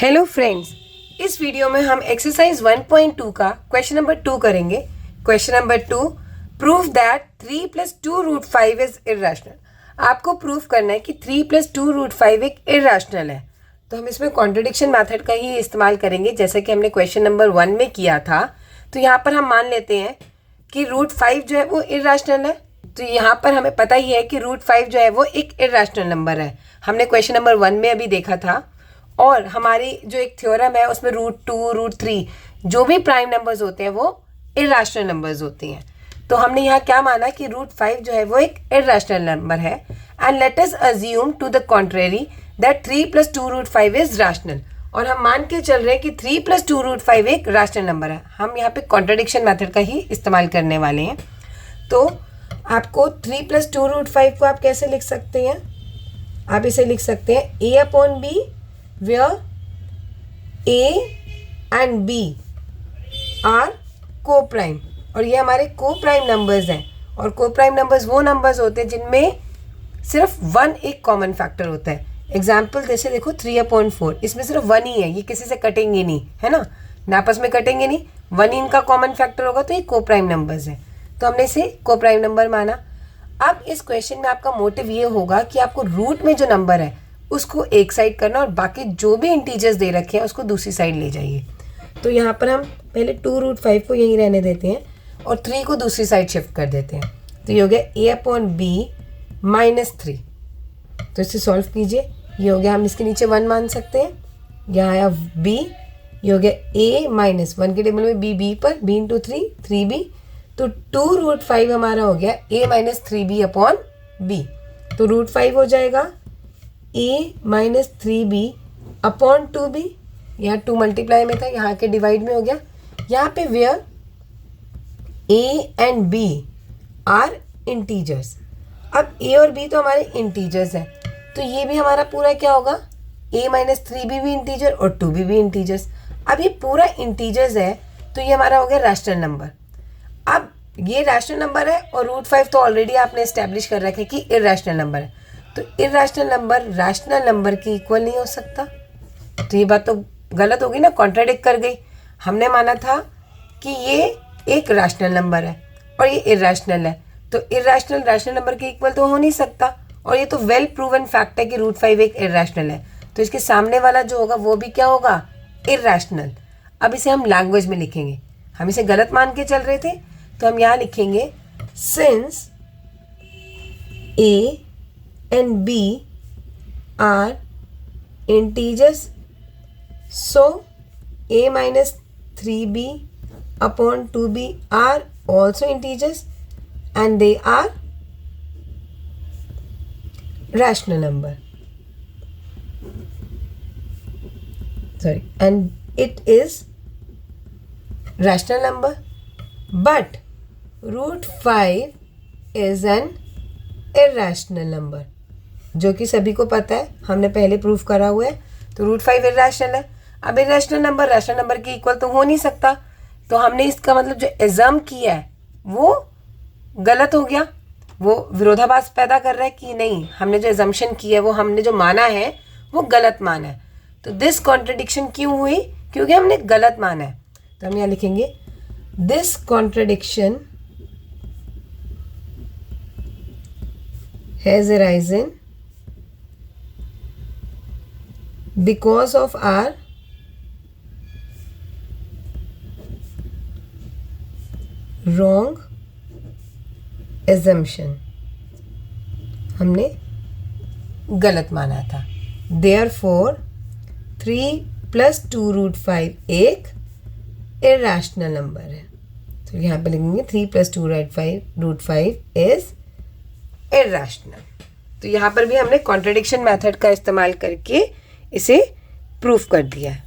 Hello friends, इस video में हम एक्सरसाइज 1.2 का क्वेश्चन नंबर 2 करेंगे। Question number 2, prove that 3 + 2 root 5 is irrational. आपको प्रूफ करना है कि 3 + 2 रूट 5 एक इर्रेशनल है। तो हम इसमें कॉन्ट्रडिक्शन मेथड का ही इस्तेमाल करेंगे, जैसा कि हमने क्वेश्चन नंबर 1 में किया था। तो यहाँ पर हम मान लेते हैं कि रूट 5 जो है वो इर्रेशनल है। तो यहाँ पर हमें पता ही है कि रूट 5 जो है वो एक इर्रेशनल नंबर है। हमने क्वेश्चन नंबर 1 में अभी देखा था। और हमारी जो एक थ्योरम है उसमें रूट 2, रूट 3 जो भी प्राइम नंबर्स होते हैं वो इर्रेशनल नंबर्स होते हैं। तो हमने यहाँ क्या माना कि रूट 5 जो है वो एक इर्रेशनल नंबर है। And let us assume to the contrary that 3 + 2 root 5 is rational. और हम मान के चल रहे हैं कि 3 + 2 रूट 5 एक रैशनल नंबर है। हम यहाँ पे कॉन्ट्रडिक्शन मेथड का ही इस्तेमाल करने वाले हैं। तो आपको 3 + 2 रूट 5 को आप कैसे लिख सकते हैं? आप इसे लिख सकते हैं A/B where A and B are co-prime। और ये हमारे co-prime नंबर्स हैं। और co-prime नंबर्स वो नंबर्स होते हैं जिनमें सिर्फ 1 एक कॉमन फैक्टर होता है। एग्जाम्पल जैसे देखो 3/4, इसमें सिर्फ 1 ही है, ये किसी से कटेंगे नहीं, है ना आपस में कटेंगे नहीं, 1 इनका कॉमन फैक्टर होगा। तो ये co-prime नंबर्स हैं, तो हमने इसे co-prime नंबर माना। अब इस क्वेश्चन में आपका मोटिव ये होगा कि आपको रूट में जो नंबर है उसको एक साइड करना और बाकी जो भी इंटीजर्स दे रखे हैं उसको दूसरी साइड ले जाइए। तो यहाँ पर हम पहले 2 रूट 5 को यहीं रहने देते हैं और 3 को दूसरी साइड शिफ्ट कर देते हैं। तो ये हो गया A/B -3। तो इसे सॉल्व कीजिए। ये हो गया, हम इसके नीचे 1 मान सकते हैं। यहाँ आया B, ये हो गया A -1 के टेबल में B पर B × 3 3B। तो 2 रूट 5 हमारा हो गया A -3B/B। तो रूट 5 हो जाएगा A -3B/2B। यहाँ 2 मल्टीप्लाई में था, यहाँ के डिवाइड में हो गया। यहाँ पे where A and B are integers. अब A और B तो हमारे इंटीजर्स हैं, तो ये भी हमारा पूरा क्या होगा, A -3B भी इंटीजर और 2B भी इंटीजर्स। अब ये पूरा इंटीजर्स है तो ये हमारा हो गया रैशनल नंबर। अब ये रैशनल नंबर है और रूट 5 तो ऑलरेडी आपने इस्टेब्लिश कर रखा है कि इर्रेशनल नंबर है। तो इर्रेशनल नंबर रैशनल नंबर के इक्वल नहीं हो सकता। तो ये बात तो गलत होगी ना, कॉन्ट्राडिक्ट कर गई। हमने माना था कि ये एक रैशनल नंबर है और ये इर्रेशनल है, तो इर्रेशनल रैशनल नंबर के इक्वल तो हो नहीं सकता। और ये तो वेल प्रूवन फैक्ट है कि रूट 5 एक इर्रेशनल है, तो इसके सामने वाला जो होगा वो भी क्या होगा, इर्रेशनल। अब इसे हम लैंग्वेज में लिखेंगे। हम इसे गलत मान के चल रहे थे, तो हम यहाँ लिखेंगे since A and B are integers, so A -3B/2B are also integers and they are rational number. And it is rational number, but root 5 is an irrational number, जो कि सभी को पता है, हमने पहले प्रूफ करा हुआ है। तो रूट 5 इर्रेशनल है। अब इर्रेशनल नंबर रैशनल नंबर के इक्वल तो हो नहीं सकता, तो हमने इसका मतलब जो एजम किया है वो गलत हो गया, वो विरोधाभास पैदा कर रहा है कि नहीं, हमने जो एजम्पशन किया है, वो हमने जो माना है वो गलत माना है। तो दिस कॉन्ट्रडिक्शन क्यों हुई, क्योंकि हमने गलत माना है। तो हम यहाँ लिखेंगे this contradiction has arisen because of our wrong assumption। हमने गलत माना था। Therefore 3 + 2 रूट 5 एक इर्रेशनल नंबर है। तो यहाँ पे लिखेंगे 3 + 2 रूट 5 इज इर्रेशनल। तो यहाँ पर भी हमने कॉन्ट्रडिक्शन मेथड का इस्तेमाल करके इसे प्रूफ कर दिया है।